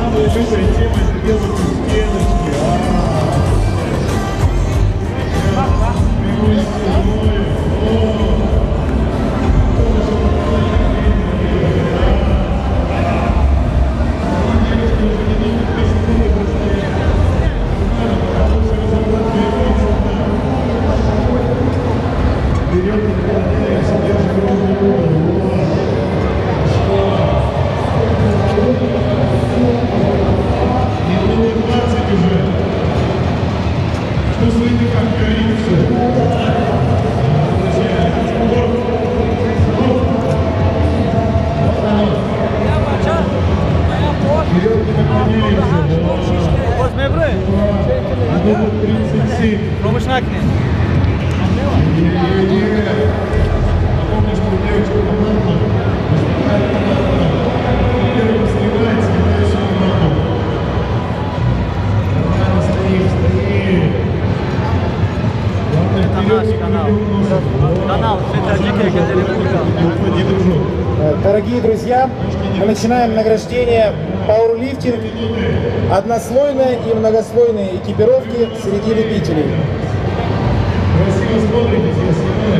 самой любимой темой это делают стеночки. Дорогие друзья, мы начинаем награждение пауэрлифтинг однослойной и многослойной экипировки среди любителей.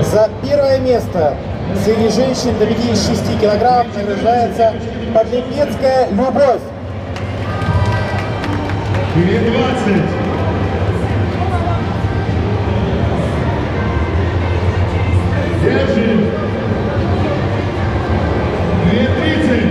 За первое место среди женщин до 56 килограммов награждается Подлипецкая Любовь. 20. Держи. 2:30.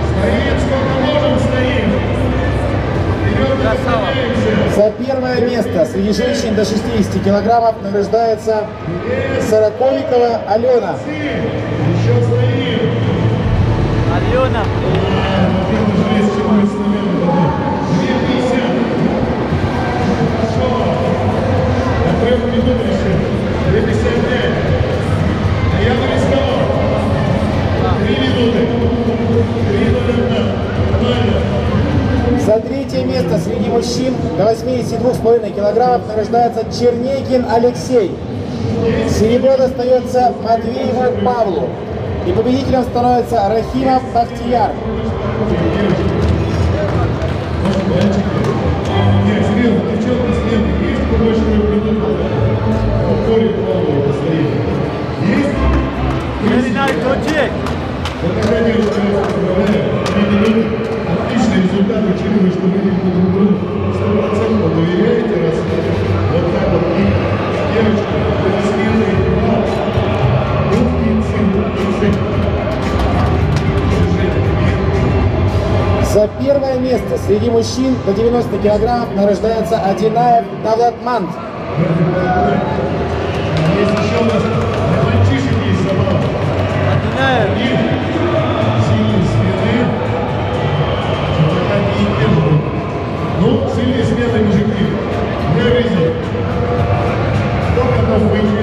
Стоим, сколько можем, стоим. Вперед, за первое место среди женщин до 60 килограммов награждается Сороковикова Алена. Еще стоим. Алена. 2:50. Хорошо. На 3 минут еще. 2:55. А я бы рисковал. 3 минуты. 3:01. За третье место среди мужчин до 82,5 килограммов награждается Чернейкин Алексей. Серебро достается Матвееву Павлу. И победителем становится Рахимов Бахтияр. Нет, серьезно, девчонки, слева, есть побольше минут? Поле Павлова стоит. Есть? Вот такая девушка, поздравляю. 3 минуты. Отличный результат, учитывая, что вы друг другу 100% доверяете, раз вот так вот. И девочка, это смелый ритуал. За первое место среди мужчин до 90 килограммов награждается Адинаев Давлатман. Есть еще у нас мальчишек есть забава. Адинаев. Сильные, смелые. Они и держат. Ну, сильные, смелые мужики. Для жизни. Кто готов выйти?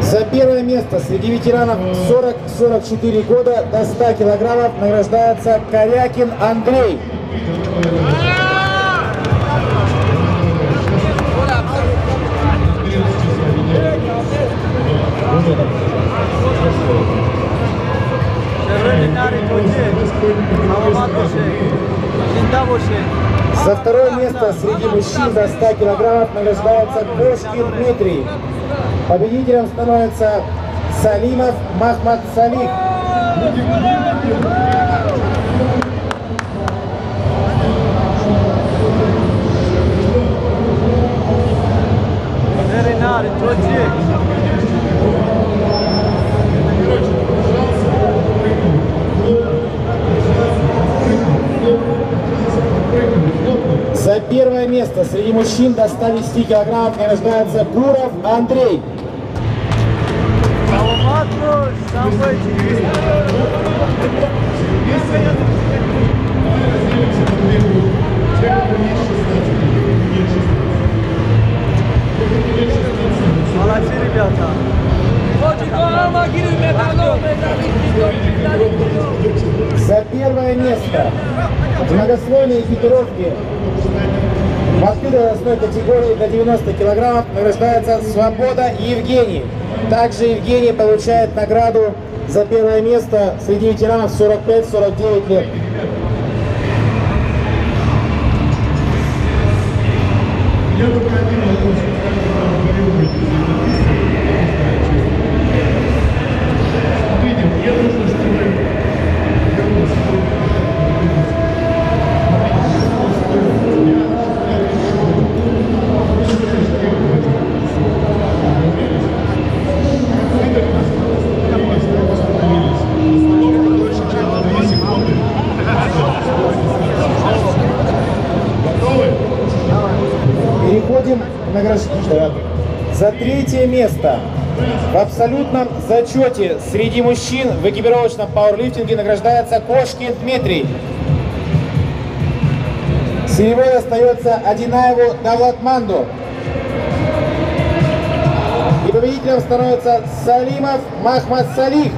За первое место среди ветеранов 40-44 года до 100 килограммов награждается Корякин Андрей. За второе место среди мужчин до 100 килограммов награждается Кошкин Дмитрий. Победителем становится Салимов Махмад Салих. За первое место среди мужчин до 110 килограммов награждается Буров Андрей. Молодцы, ребята. За первое место в многослойной экипировке в открытой возрастной категории до 90 килограммов награждается Свобода Евгений. Также Евгений получает награду за первое место среди ветеранов 45-49 лет. Я только один вопрос, как вы говорите, смотрите, я нужно, чтобы я вас Переходим к награждению. За третье место в абсолютном зачете среди мужчин в экипировочном пауэрлифтинге награждается Кошкин Дмитрий. Серебро достается Одинаеву Давлатманду. И победителем становится Салимов Махмад Салих.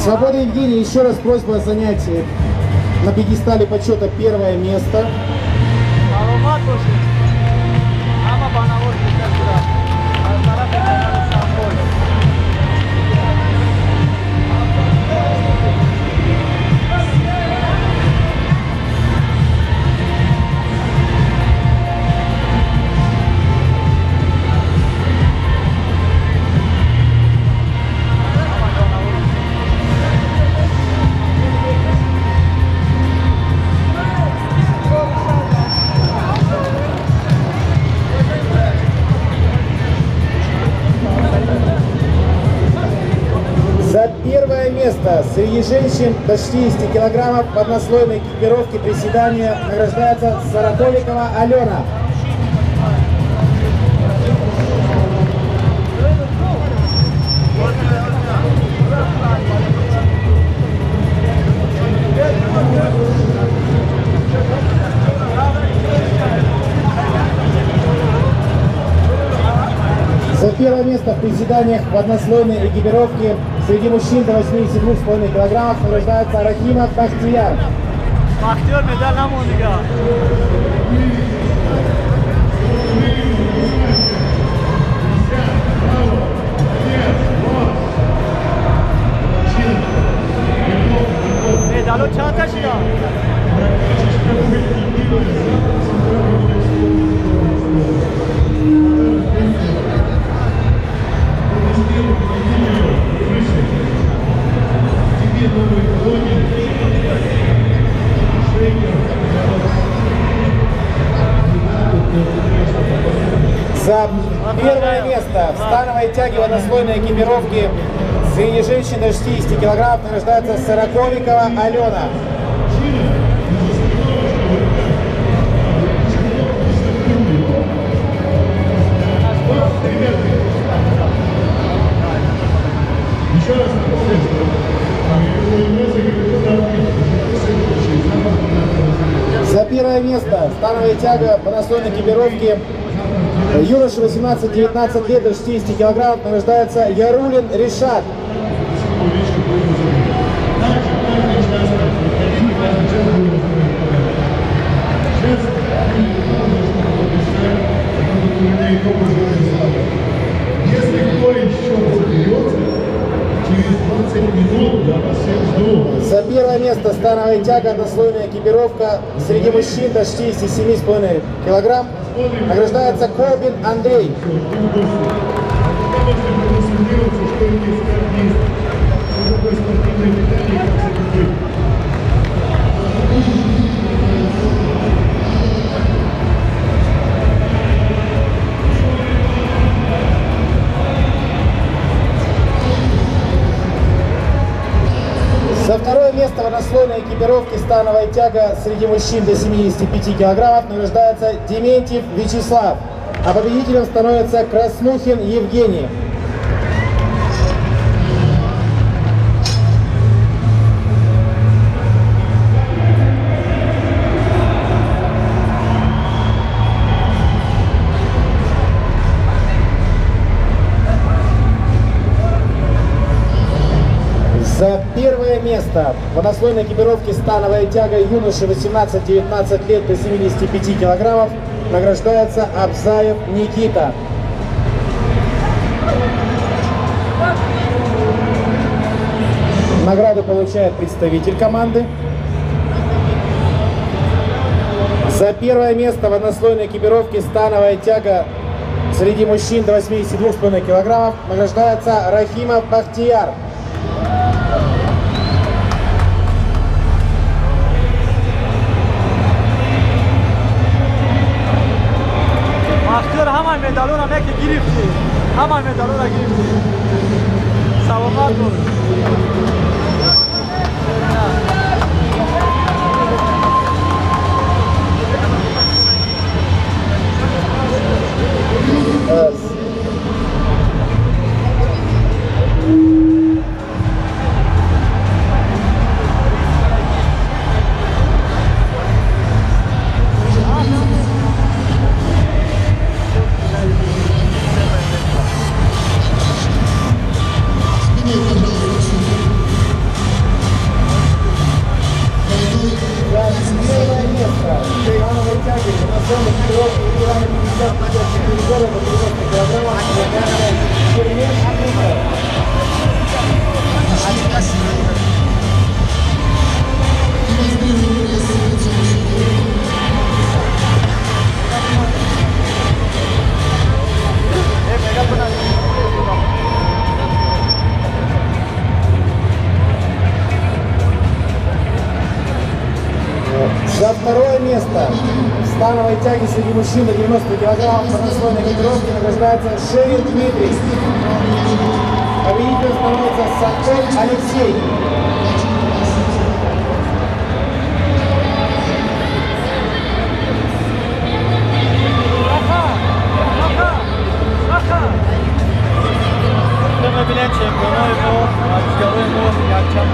Свобода Евгений, еще раз просьба занять на пьедестале почета первое место. Первое место среди женщин до 60 килограммов в однослойной экипировке приседания награждается Сараковикова Алена. За первое место в приседаниях в однослойной экипировке среди мужчин до 82,5 килограммов награждается Рахимов Бахтияр. Бахтияр медаль на Монига. Медаль чанд ташида. За первое место в становой тяге в однослойной экипировке среди женщин до 60 килограммов награждается Сараковикова Алена. Еще раз за первое место становая тяга в однослойной экипировке юноши 18-19 лет до 60 килограммов награждается Ярулин Ришат. Если кто еще разберется, через 20 минут я вас всех жду. За первое место становая тяга однослойная экипировка среди мужчин до 67,5 килограмм награждается Колбин Андрей. За второе место в однослойной экипировке становая тяга среди мужчин до 75 килограммов награждается Дементьев Вячеслав. а победителем становится Краснухин Евгений. За первое место в однослойной экипировке становая тяга юноши 18-19 лет до 75 килограммов награждается Абзаев Никита. Награду получает представитель команды. За первое место в однослойной экипировке становая тяга среди мужчин до 82,5 килограммов награждается Рахимов Бахтияр. Bahtiyar hemen medalona belki girifti. Hemen medalona girifti. Savunma dur. За второе место в становой тяге среди мужчин до 90 килограммов в однослойной экипировке награждается Шевин Дмитрий. Победителем становится Саков Алексей. Bilen şampiyonu bu, yarışları bu, yakacağım.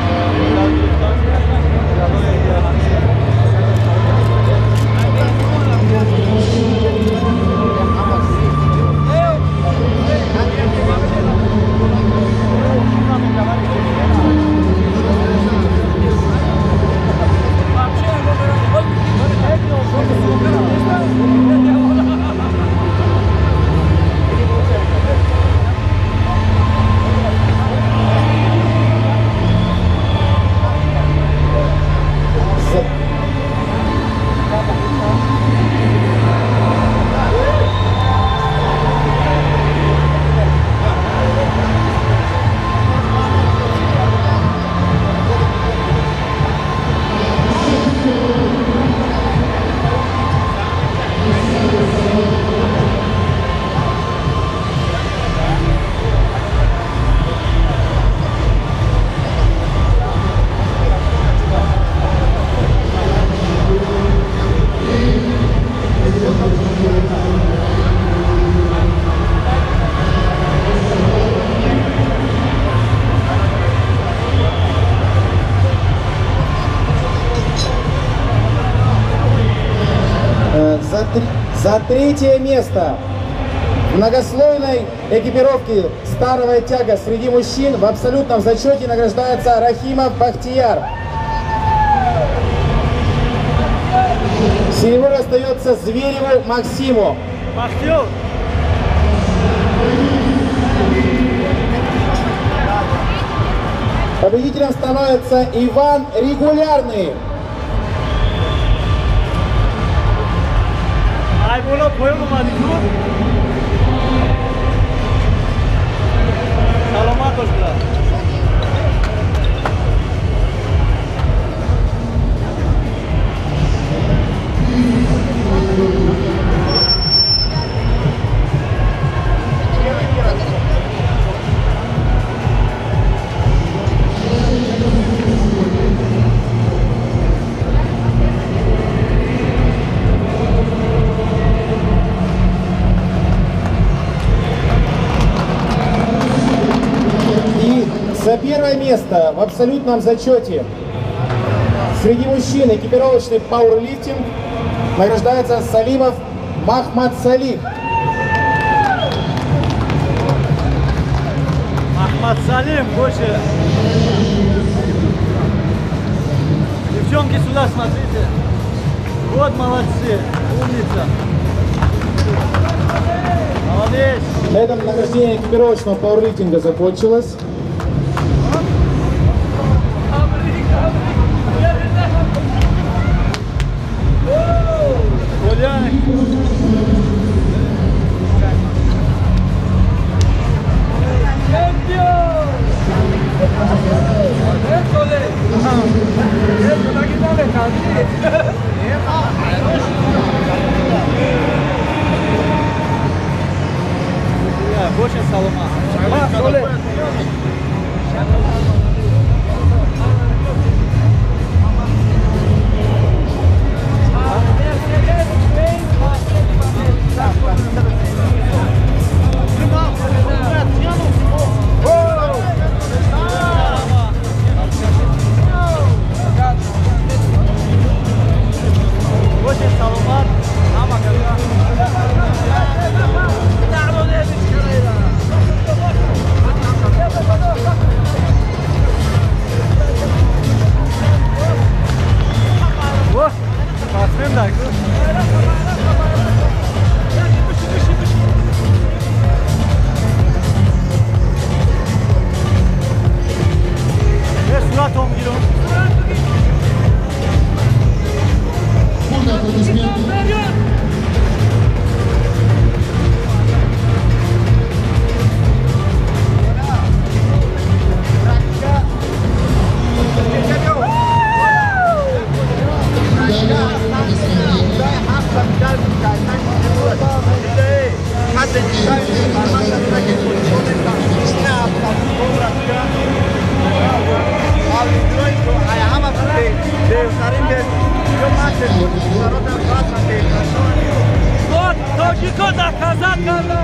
За третье место в многослойной экипировке становая тяга среди мужчин в абсолютном зачете награждается Рахимов Бахтияр. Серебро остается Звереву Максиму. Бахтияр. Победителем становится Иван Регулярный. Ay bola koyulmadı bu. Selamat olsun. За первое место в абсолютном зачете среди мужчин экипировочный пауэрлифтинг награждается Салимов Махмад Салих. Махмад Салим, больше. Девчонки, сюда смотрите. Вот молодцы, умница. Молодец. На этом награждение экипировочного пауэрлифтинга закончилось. Больше Салома. Вот, только доказать, когда...